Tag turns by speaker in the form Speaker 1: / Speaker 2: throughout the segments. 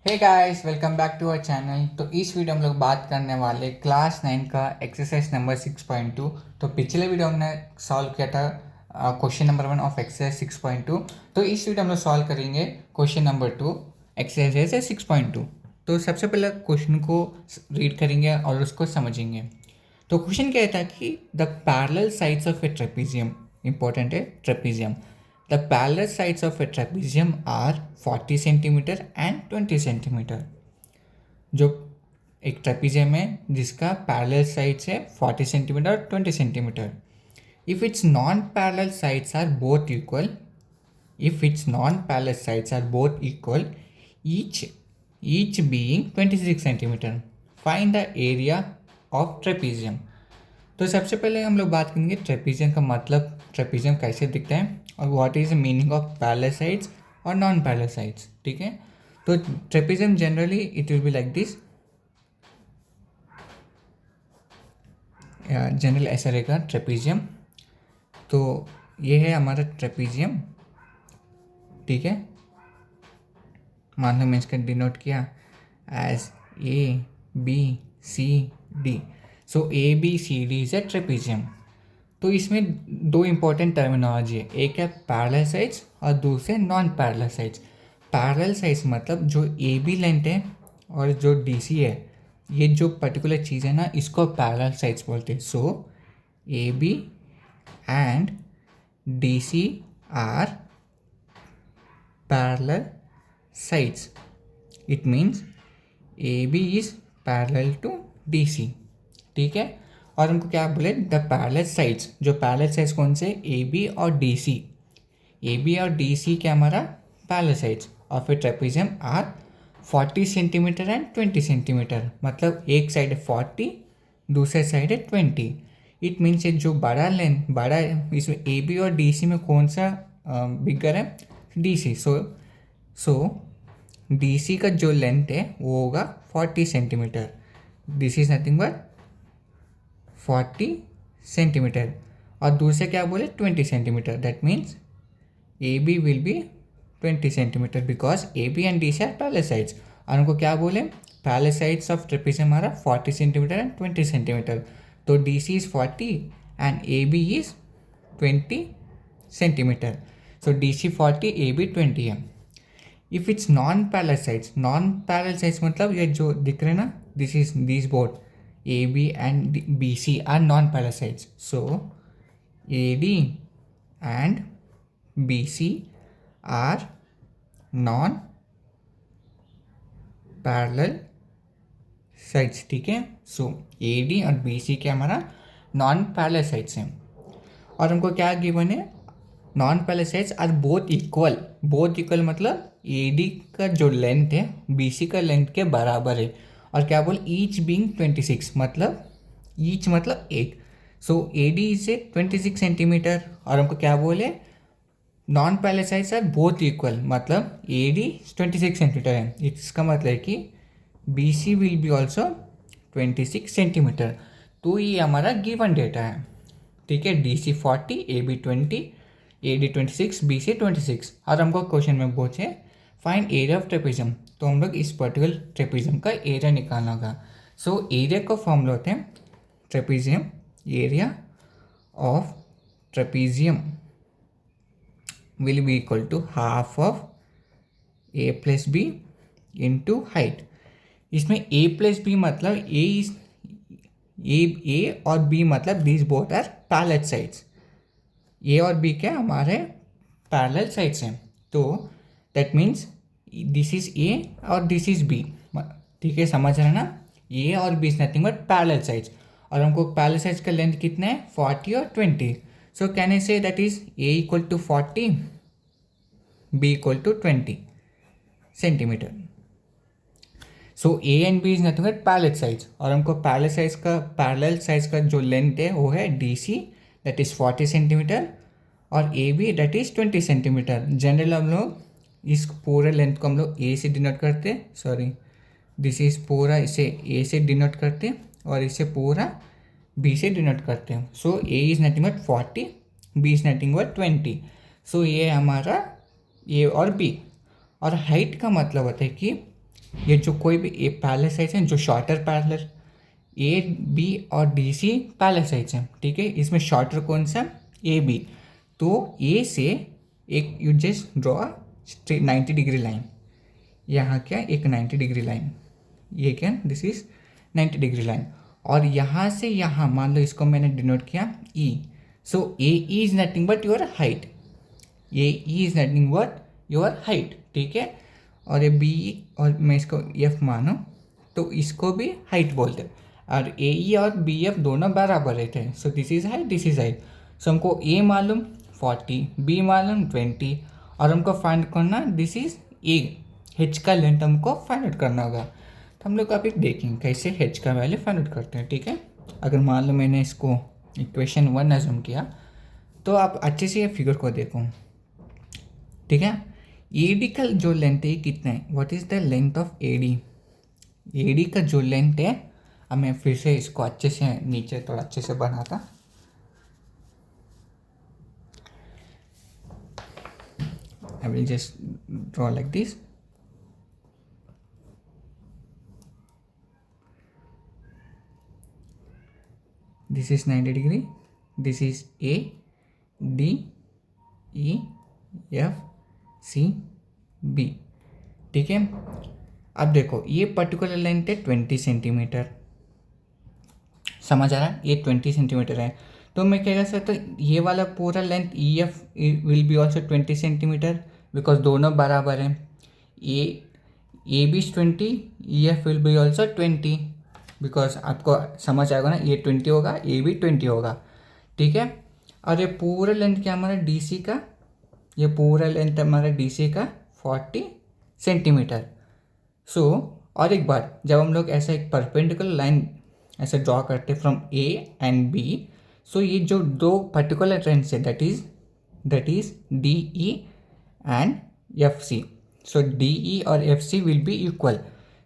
Speaker 1: Hey guys, welcome back to our channel. तो इस video में हम लोग बात करने वाले क्लास 9 का एक्सरसाइज नंबर 6.2। तो पिछले वीडियो हमने सॉल्व किया था क्वेश्चन नंबर 1 ऑफ एक्सरसाइज 6.2। तो इस वीडियो हम लोग सॉल्व करेंगे क्वेश्चन नंबर 2 एक्सरसाइज 6.2। तो सबसे पहले क्वेश्चन को रीड करेंगे और उसको समझेंगे। तो क्वेश्चन क्या था कि the parallel sides of a trapezium, important है trapezium, the parallel sides of a trapezium are 40 centimetre and 20 centimetre. जो एक ट्रेपीजियम है जिसका पैरेलल साइड्स है 40 सेंटीमीटर और 20 centimeter. If it's non parallel sides are both equal, if its non-parallel sides are both equal, each being 26 centimeter, find the area of trapezium। तो सबसे पहले हम लोग बात करेंगे ट्रेपीजियम का मतलब, ट्रेपीजियम कैसे दिखता है और what is the meaning of parallel sides और नॉन पैरेलल साइड्स। ठीक है, तो trapezium generally it will be like this, general ऐसा रहेगा ट्रेपीजियम। तो ये है हमारा ट्रेपीजियम। ठीक है, मान लो मैं इसका डिनोट किया as A B C D. So A B C D is a trapezium. तो इसमें दो इंपॉर्टेंट टर्मिनोलॉजी है, एक है पैरेलल साइड्स और दूसरे non parallel sides. Parallel sides मतलब जो ए बी लेंथ है और जो डी सी है, ये जो पर्टिकुलर चीज़ है ना, इसको पैरेलल साइड्स बोलते हैं। So A B and D C are parallel sides. It means AB is parallel to DC। ठीक है, और हमको क्या बोले, द पैरेलल साइड्स। जो पैरेलल साइड्स कौन से, AB और DC। AB और DC क्या हमारा parallel sides of a trapezium are 40 centimetre and 20 centimeter. मतलब एक साइड है 40, दूसरे साइड है 20। इट मीन्स जो बड़ा लेंथ, बड़ा इसमें AB और DC में कौन सा बिगर है, DC। सो DC का जो लेंथ है वो होगा 40 centimeter. This is nothing but 40 centimeter. और दूसरे क्या बोले 20 centimeter. That means AB will be 20 centimeter because AB and DC are parallel sides. और उनको क्या बोले, पैरेलल साइड्स ऑफ ट्रेपीजियम हमारा 40 सेंटीमीटर एंड 20 सेंटीमीटर। तो DC is 40 and AB is 20 centimeter. So DC 40, AB 20 है। If it's non parallel sides, non parallel sides मतलब ये जो दिख रहे हैं ना, this is this both AB and BC are non parallel sides. So AD and BC are non parallel sides. ठीक है, सो AD और BC के हमारा नॉन पैरेलल साइड्स हैं। और हमको क्या गिवन है, non parallel sides are both equal. Both equal मतलब AD का जो लेंथ है BC का लेंथ के बराबर है। और क्या बोल, ईच बीइंग 26, मतलब ईच मतलब एक। So AD is 26 centimeter. और हमको क्या बोले, non parallel sides are both equal, मतलब AD 26 सेंटीमीटर है। इसका मतलब है कि BC will be also 26 centimeter. तो ये हमारा गिवन डेटा है। ठीक है, DC 40, AB 20, AD 26, BC 26। और हमको क्वेश्चन में पूछे फाइंड एरिया ऑफ ट्रेपीजियम। तो हम लोग इस पर्टिकुलर ट्रेपीजियम का एरिया निकालना होगा। सो एरिया का फॉर्मूला होते हैं trapezium, area of trapezium will be equal to half of A plus B into height. इसमें A प्लस B मतलब A और B मतलब this both are parallel sides. A और B क्या हमारे पैरेलल साइड्स हैं। तो that means this is A और दिस इज B। ठीक है, समझ रहे हैं ना, A और B is nothing but parallel sides. और हमको पैरेलल साइड्स का लेंथ कितना है, 40 और 20। सो can I say that is A equal to 40, B equal to 20 centimeter. So A and B is nothing but parallel sides. और हमको parallel sides का जो लेंथ है वो है DC, दैट इज 40 सेंटीमीटर, और AB that is 20 centimetre. General हम लोग इस पूरे लेंथ को हम लोग A से डिनोट करते हैं, सॉरी दिस इज पूरा इसे A से डिनोट करते हैं और इसे पूरा B से डिनोट करते हैं। सो A is nothing but 40, B is nothing but 20। सो ये हमारा A और B। और हाइट का मतलब होता है कि ये जो कोई भी ए पैरेलल साइड्स हैं जो शॉर्टर पैरेलल, ए बी और डी सी पैरेलल साइड्स हैं, ठीक है। इसमें शॉर्टर कौन सा, ए बी। तो ए से एक you just draw 90 degree line, यहाँ क्या एक 90 डिग्री लाइन, ये क्या दिस इज 90 डिग्री लाइन। और यहाँ से यहाँ मान लो इसको मैंने डिनोट किया E. So A is nothing but your height, A is nothing but your height, ठीक है। और ये बी और मैं इसको एफ मानो तो इसको भी हाइट बोलते हैं। और ए ई और बी एफ दोनों बराबर रहते हैं। So this is height, this is height. So हमको ए मालूम 40, बी मालूम 20 और हमको फाइंड करना दिस इज ए, एच का लेंथ हमको फाइंड आउट करना होगा। तो हम लोग अभी देखेंगे कैसे एच का वैल्यू फाइंड आउट करते हैं, ठीक है। अगर मान लो मैंने इसको इक्वेशन 1 अज्यूम किया तो आप अच्छे से ये फिगर को देखो, ठीक है। ए डी का जो लेंथ है कितना है, what is the length of A D, A D का जो लेंथ है, अब मैं फिर से इसको अच्छे से नीचे थोड़ा अच्छे से बनाता। I will just draw like this. This is 90 degree. This is A, D, E, F, C, B, ठीक है। अब देखो ये पर्टिकुलर लेंथ है 20 सेंटीमीटर, समझ आ रहा है, ये 20 सेंटीमीटर है। तो मैं क्या कर सकता हूँ, ये वाला पूरा length E F will be also 20 centimeter because दोनों बराबर हैं। A B 20, E F will be also 20 because आपको समझ आएगा ना, ये 20 होगा, ए भी 20 होगा, ठीक है। और ये पूरा लेंथ क्या हमारा डी सी का, ये पूरा लेंथ हमारा डी सी का 40 सेंटीमीटर। सो और एक बार जब हम लोग ऐसा एक परपेंडिकुलर लाइन ऐसे ड्रॉ करते from A and B, so ये जो दो पर्टिकुलर लेंथ है that is D E and F C. So D E और F C will be equal,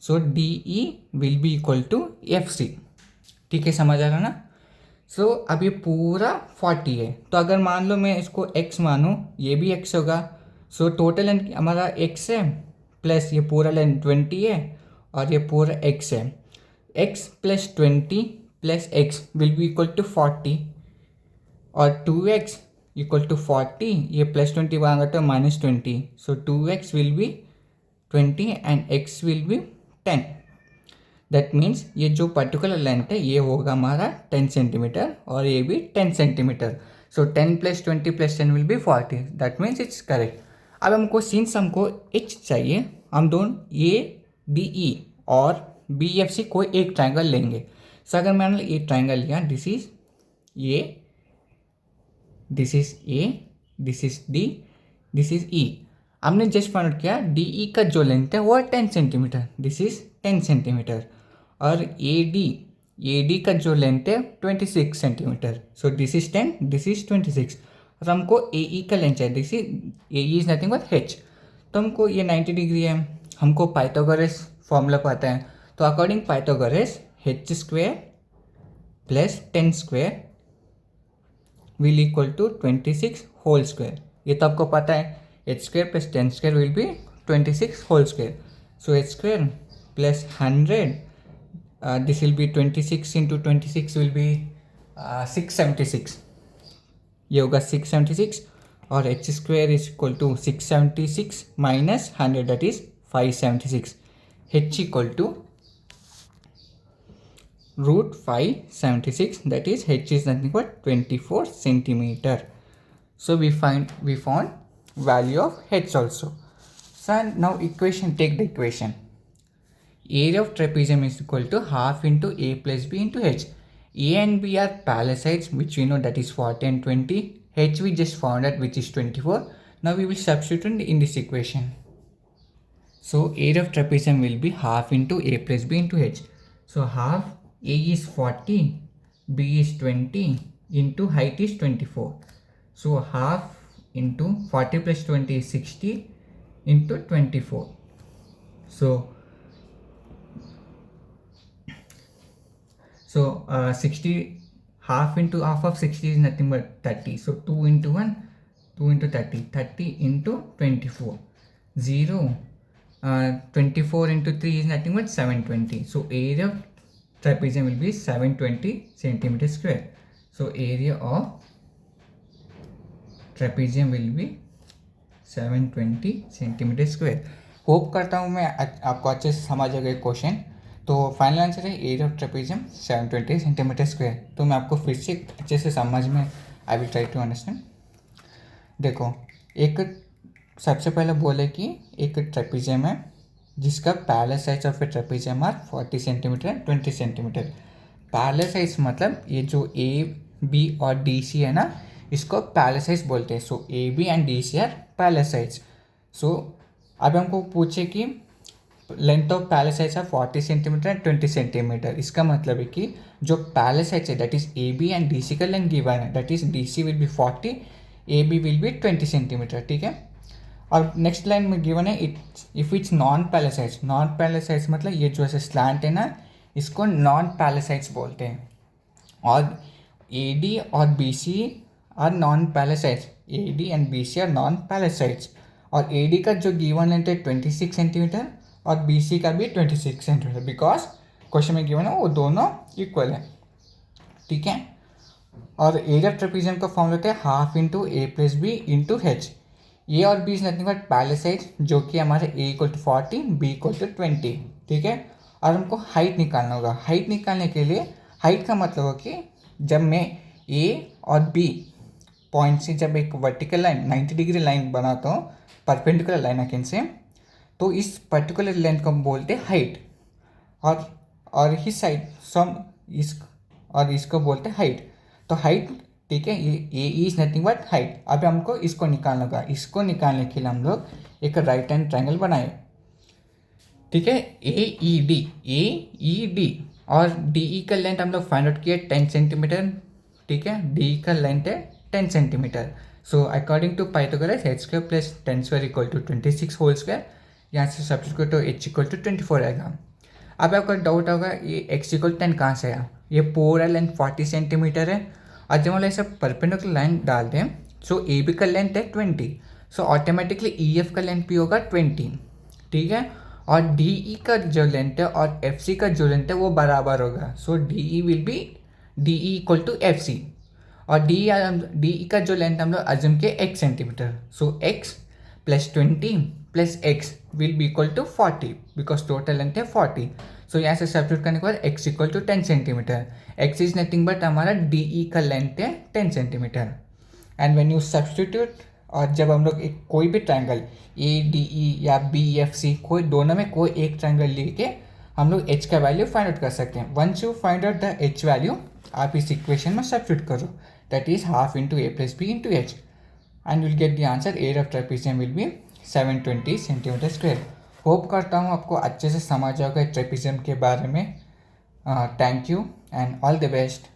Speaker 1: so D E will be equal to F C, ठीक है, समझ आ रहा ना। सो अब ये पूरा 40 है, तो अगर मान लो मैं इसको x मानूँ, ये भी x होगा। सो टोटल लेंथ हमारा x है प्लस ये पूरा लेंथ 20 है और ये पूरा x है। x plus 20 plus x will be equal to 40 और 2x इक्वल टू 40, ये प्लस 20 बनेगा तो minus 20। So 2x will be 20 and x will B 10। That means ये जो पर्टिकुलर लेंथ है ये होगा हमारा 10 सेंटीमीटर और ये भी 10 centimeter. So 10 plus 20 plus 10 will be 40, that means it's correct. अब हमको सिंस हमको एच चाहिए, हम दोनों ए डी ई और बी एफ सी कोई एक ट्राइंगल लेंगे। सो अगर मैंने ये ट्राइंगल लिया, this is A, this is A, this is D, this is E. हमने जस्ट फाइंड आउट किया डी ई का जो लेंथ है वो है 10 सेंटीमीटर, दिस इज 10 सेंटीमीटर। और ए डी का जो लेंथ है 26 centimetre. So this is 10, this is 26। और हमको ए ई का लेंथ चाहिए, this is A E is nothing but H. तो हमको ये 90 डिग्री है, हमको पाइथागोरस फॉर्मूला पता है। तो according Pythagoras H square plus 10 square will equal to 26 whole square. ये तो आपको पता है, H square plus 10 square will be 26 whole square. So H square plus 100, this will be 26 into 26 will be 676, ये होगा 676। और H square is equal to 676 minus 100 that is 576, H equal to root 576 that is H is nothing but 24 centimeter. So we found value of h also. So now equation, take the equation. Area of trapezium is equal to half into a plus b into h. A and b are parallel sides which we know that is 40 and 20. H we just found out which is 24. Now we will substitute in this equation. So area of trapezium will be half into a plus b into h. So half, a is 40, b is 20 into height is 24. So half into 40 plus 20 is 60 into 24. So 60, half into half of 60 is nothing but 30. So 2 into 1, 2 into 30, 30 into 24, 0, 24 into 3 is nothing but 720. So area of trapezium will be 720 centimeter square. So area of trapezium will be 720 centimeter square. Hope करता हूँ मैं आपको अच्छे से समझ आ गया question. तो final answer है area of trapezium 720 centimeter square. तो मैं आपको फिर से अच्छे से समझ में I will try to understand. देखो, एक सबसे पहले बोले कि एक ट्रेपेजियम है जिसका parallel sides of a trapezium are 40 centimetre and 20 centimeter. Parallel sides मतलब ये जो ए बी और डी सी है ना, इसको पैरेलल साइड्स बोलते हैं. So A B and D C are parallel sides. So अब हमको पूछे कि length of parallel sides are 40 centimetre and 20 centimetre. इसका मतलब है कि जो पैरेलल साइड्स है that is A B and D C का लेंथ गिवन है, that is D C will be 40, A B will be 20 centimetre. ठीक है. और नेक्स्ट लाइन में गिवन है if it's non parallel sides. Non parallel sides मतलब ये जो ऐसे स्लैंट है ना, इसको नॉन पैरेलल साइड्स बोलते हैं. और ए डी और B C are non parallel sides. A D and B C are non parallel sides. और ए डी का जो गिवन लेंथ है 26 सेंटीमीटर और बी सी का भी 26 सेंटीमीटर, बिकॉज क्वेश्चन में गिवन है वो दोनों इक्वल है. ठीक है. और एरिया ऑफ ट्रेपेजियम का फॉर्मूला होता है half into A plus B into H. A और B is nothing but parallel sides, जो कि हमारे A equal to 40, B equal to 20. ठीक है. और हमको हाइट निकालना होगा. हाइट निकालने के लिए हाइट का मतलब हो कि जब मैं ए और बी पॉइंट से जब एक वर्टिकल लाइन 90 डिग्री लाइन बनाता हूँ, परपेंडिकुलर लाइन अकेन से, तो इस पर्टिकुलर लेंथ को हम बोलते हैं हाइट. और ही साइड सम और इसको बोलते हैं हाइट. तो हाइट, ठीक है, ये इज नथिंग बट हाइट. अब हमको इसको निकालना होगा. इसको निकालने के लिए हम लोग एक राइट हैंड ट्रायंगल बनाए. ठीक है. ए ई डी और डी ई का लेंथ हम लोग फाइंड आउट किए 10 सेंटीमीटर. ठीक है. डी ई का लेंथ है 10 centimeter. So according to Pythagoras h square plus 10 square equal to 26 whole square. यहाँ से सब्स्टिट्यूट तो h इक्वल टू 24 आएगा. अब आपका डाउट होगा ये x इक्वल 10 कहाँ से आया. ये पूरा लेंथ 40 सेंटीमीटर है और जब हम ऐसा परपेंडिकुलर लाइन डालते हैं, सो ए बी का लेंथ है 20, सो ऑटोमेटिकली ई एफ का लेंथ भी होगा 20. ठीक है. और डी ई का जो लेंथ है और एफ सी का जो लेंथ है वो बराबर होगा. So D E will be D E equal to F C. और डी ई का जो लेंथ हम लोग अज्यूम किए x centimeter. So x plus 20 plus x will be equal to 40, because total length है 40. सो यहाँ से सब्स्टिट्यूट करने के बाद x equal to 10 centimetre. x is nothing but हमारा डी ई का लेंथ है 10 centimetre. And when you substitute, और जब हम लोग एक कोई भी ट्रायंगल ए डी ई या बी एफ सी, कोई दोनों में कोई एक ट्रायंगल लेके हम लोग h का वैल्यू फाइंड आउट कर सकते हैं. Once you find out the h value, आप इस इक्वेशन में सब्स्टिट्यूट करो, that is half into a plus b into h, and you'll get the answer. area of trapezium will be 720 centimeter square. Hope करता हूँ आपको अच्छे से समझ आओगे ट्रेपेजियम के बारे में. Thank you and all the best.